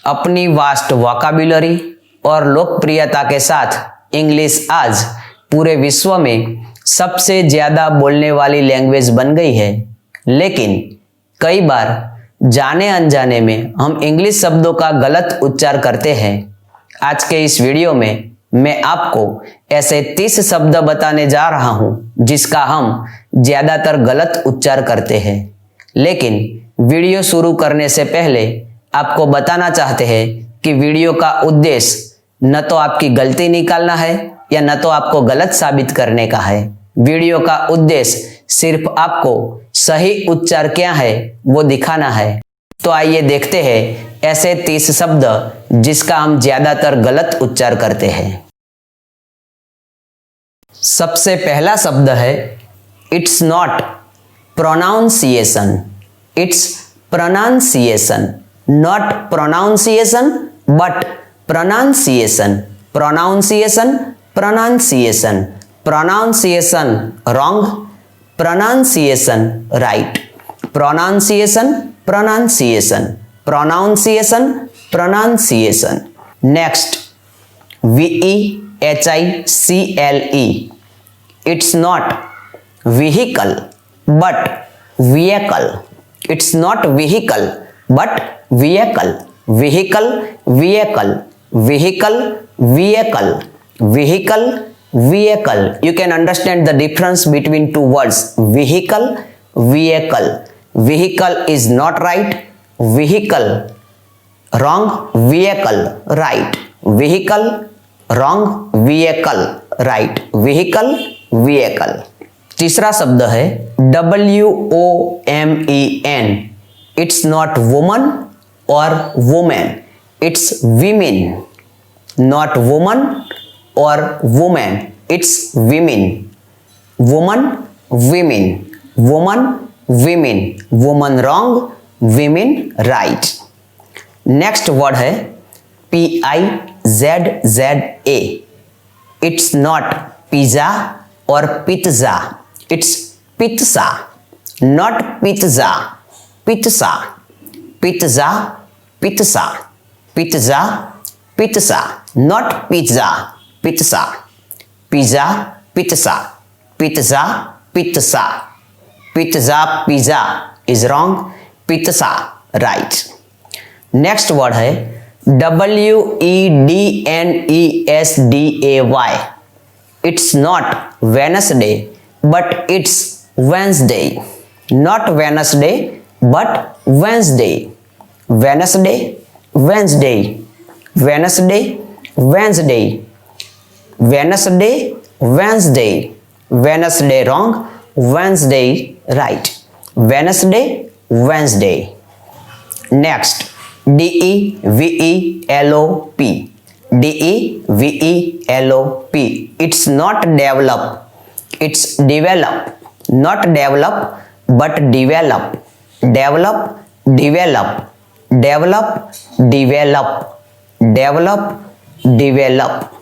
अपनी vast vocabulary और लोकप्रियता के साथ इंग्लिश आज पूरे विश्व में सबसे ज़्यादा बोलने वाली लैंग्वेज बन गई है। लेकिन कई बार जाने अनजाने में हम इंग्लिश शब्दों का गलत उच्चार करते हैं। आज के इस वीडियो में मैं आपको ऐसे 30 शब्द बताने जा रहा हूं जिसका हम ज़्यादातर गलत उच्चार करते हैं। लेकिन वीडियो शुरू करने से पहले आपको बताना चाहते हैं कि वीडियो का उद्देश्य न तो आपकी गलती निकालना है या न तो आपको गलत साबित करने का है। वीडियो का उद्देश्य सिर्फ आपको सही उच्चार क्या है वो दिखाना है। तो आइए देखते हैं ऐसे 30 शब्द जिसका हम ज्यादातर गलत उच्चार करते हैं। सबसे पहला शब्द है it's not pronunciation. It's pronunciation, not pronunciation but pronunciation, pronunciation, pronunciation, pronunciation wrong, pronunciation right, pronunciation, pronunciation, pronunciation, pronunciation. Next, vehicle. It's not vehicle but vehicle. It's not vehicle but vehicle. Vehicle, vehicle, vehicle, vehicle, vehicle, vehicle. You can understand the difference between two words. Vehicle, vehicle. Vehicle is not right. Vehicle wrong. Vehicle right. Vehicle wrong. Vehicle right. Vehicle, vehicle. तीसरा शब्द है WOMEN. It's not woman or woman, it's women. Not woman or woman, it's women. Woman, women, woman, women, woman wrong, women right. Next word है PIZZA. It's not pizza or pizza, it's pizza. Not pizza, pizza, pizza, pizza, pizza, pizza, not pizza, pizza, pizza, pizza, pizza, pizza, pizza, pizza is wrong, pizza right. Next word है WEDNESDAY. It's not Wednesday but it's Wednesday. Not Wednesday but Wednesday. Wednesday, Wednesday, Wednesday, Wednesday, Wednesday, Wednesday, Wednesday wrong, Wednesday right. Wednesday, Wednesday. Next, DEVELOP. DEVELOP. It's not develop, it's develop. Not develop but develop. Develop, develop, develop, develop, develop, develop.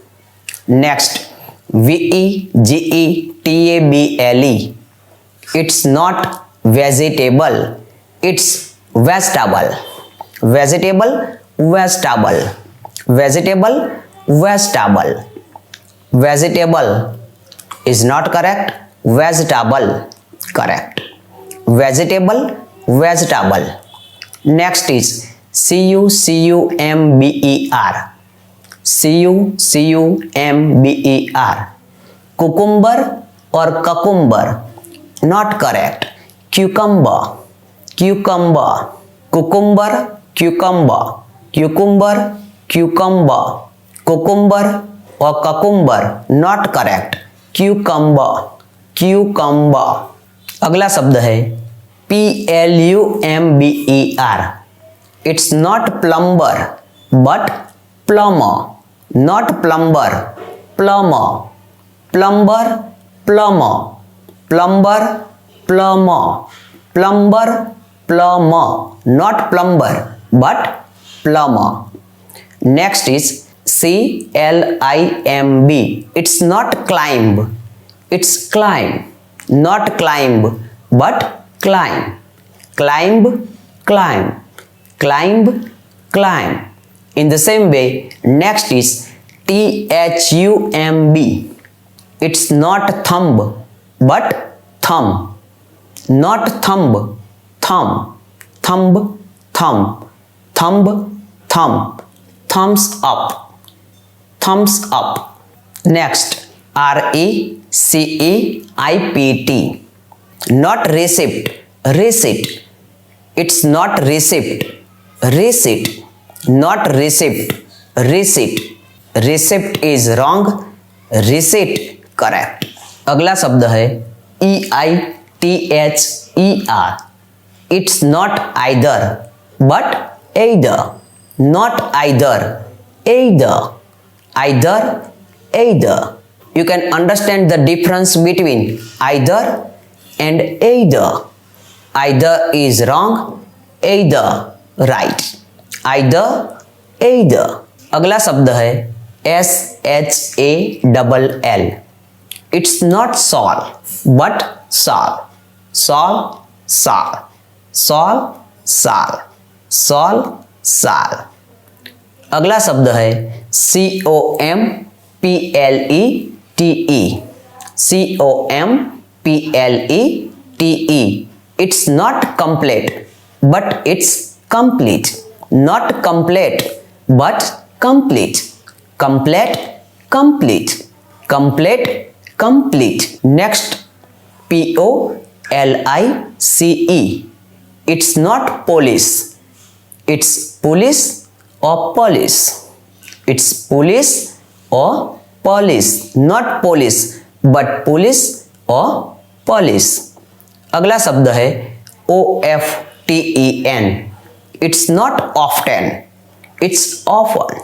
Next, VEGETABLE. It's not vegetable, it's vegetable. Vegetable, vegetable, vegetable, vegetable. Vegetable is not correct, vegetable correct. Vegetable, vegetable. Next is CUCUMBER. CUCUMBER. Cucumber or cucumber? Not correct. Cucumber, cucumber. Cucumber, cucumber. Cucumber, cucumber. Cucumber or cucumber? Not correct. Cucumber, cucumber. अगला शब्द है PLUMBER. It's not plumber but plumber. Not plumber, plumber. Plumber, plumber. Plumber, plumber. Plumber, plumber. Not plumber but plumber. Next is CLIMB. It's not climb, it's climb. Not climb but climb. Climb, climb. Climb, climb. In the same way, next is thumb. It's not thumb but thumb. Not thumb, thumb. Thumb, thumb. Thumb, thumb. Thumbs up. Thumbs up. Next, RECEIPT. Not receipt, receipt. It's not receipt, receipt. Not receipt, receipt. Receipt is wrong, receipt correct. अगला शब्द है EITHER. It's not either but either. Not either, either. Either, either. You can understand the difference between either and either. Either is wrong, either right. Either, either. अगला शब्द है SHALL. It's not shawl but shawl. Shawl, shawl. Shawl, shawl. Shawl, shawl. अगला शब्द है COMPLETE. COMPLETE. It's not complete but it's complete. Not complete but complete. Complete, complete. Complete, complete. Next, POLICE. It's not police. It's police or police. It's police or police. Not police but police or police. अगला शब्द है OFTEN. It's not often. It's often.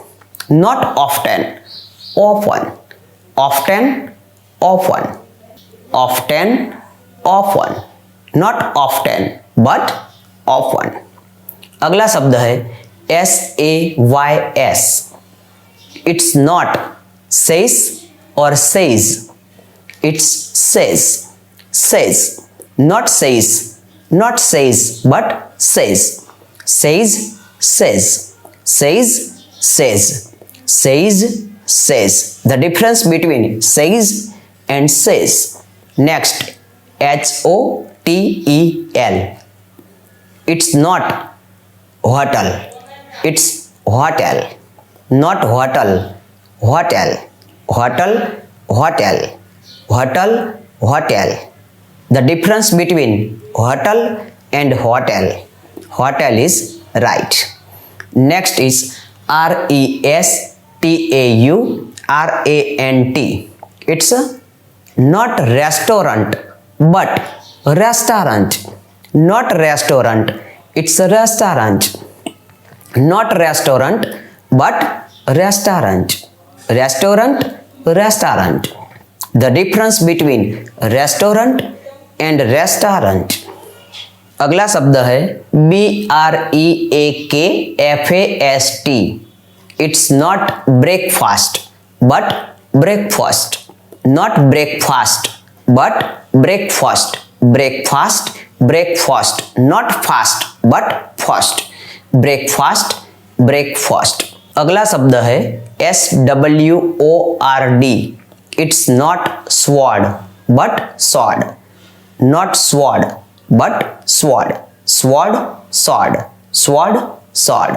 Not often. Often. Often. Often. Often. Often. Not often but often. अगला शब्द है SAYS. It's not says or says. It's says. Says. Not says. Not says but says. Says, says. Says, says. Says, says. The difference between says and says. Next, HOTEL. It's not hotel. It's hotel. Not hotel. Hotel. Hotel. Hotel. Hotel. Hotel. The difference between hotel and hotel. Hotel is right. Next is RESTAURANT. It's not restaurant but restaurant. Not restaurant. It's a restaurant. Not restaurant but restaurant. Restaurant, restaurant. The difference between restaurant and restaurant. अगला शब्द है BREAKFAST. It's not breakfast but breakfast. Not breakfast but breakfast. Breakfast, breakfast. Not fast but fast. Breakfast, breakfast. अगला शब्द है SWORD. It's not sword but sword. Not sword but sword. Sword, sword. Sword, sword.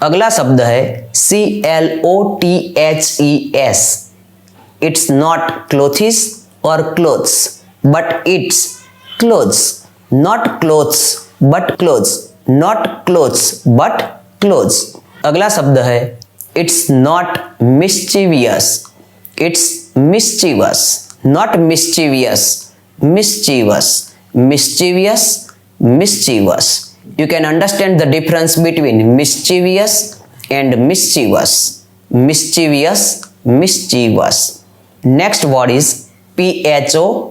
अगला शब्द है CLOTHES. It's not clothes or clothes but it's clothes. Not clothes but clothes. Not clothes but clothes. अगला शब्द है It's not mischievous. It's mischievous. Not mischievous. Mischievous. Mischievous. Mischievous. You can understand the difference between mischievous and mischievous. Mischievous. Mischievous. Next word is PHOTOGRAPHY.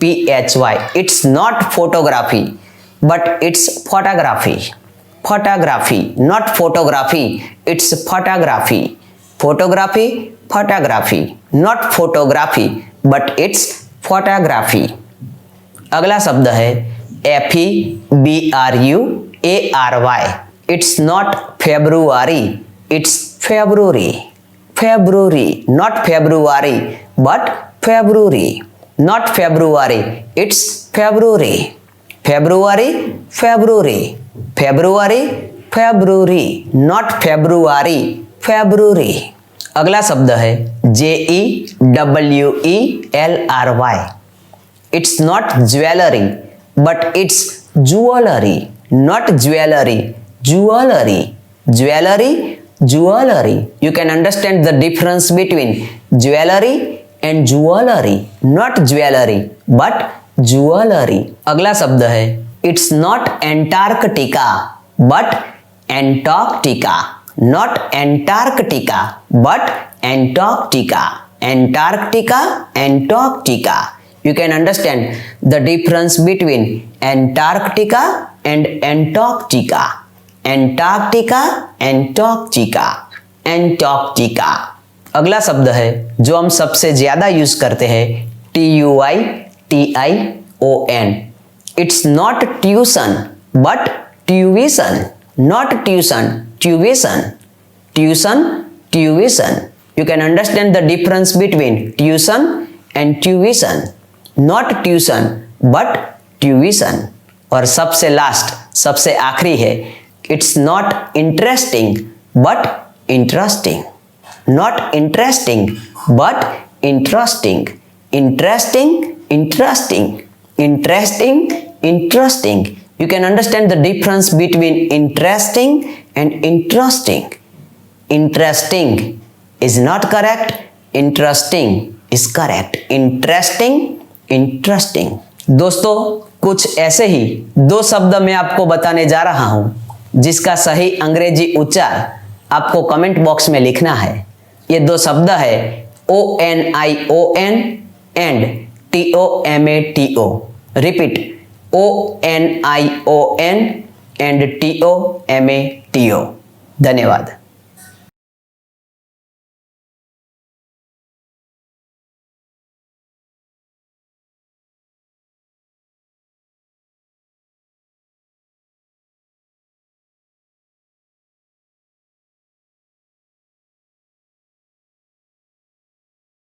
PHOTOGRAPHY. It's not photography but it's photography. Photography, not photography. It's photography. Photography, photography. Not photography but it's photography. अगला शब्द है February. It's not February, it's February. February, not February, but February. Not February, it's February. February, February. February, February. Not February, February. अगला शब्द है Jewelry. It's not jewelry, but it's jewelry. Not jewelry, jewelry. Jewelry, jewelry. You can understand the difference between jewelry and jewelry. Not jewelry, but jewelry. अगला शब्द है It's not Antarctica, but Antarctica. Not Antarctica, but Antarctica. Antarctica, Antarctica. You can understand the difference between Antarctica and Antarctica. Antarctica, Antarctica, Antarctica. अगला शब्द है जो हम सबसे ज्यादा यूज करते हैं TUITION. It's not tuition, but tuition. Not tuition, tuition. Tuition, tuition. You can understand the difference between tuition and tuition. Not tuition, but tuition. और सबसे लास्ट, सबसे आखिरी है It's not interesting, but interesting. Not interesting, but interesting. Interesting, interesting. Interesting, interesting. You can understand the difference between interesting and interesting. Interesting is not correct. Interesting is correct. Interesting, interesting. दोस्तों, कुछ ऐसे ही दो शब्द मैं आपको बताने जा रहा हूं जिसका सही अंग्रेजी उच्चार आपको कमेंट बॉक्स में लिखना है। ये दो शब्द है ONION and TOMATO. Repeat ONION and TOMATO. धन्यवाद।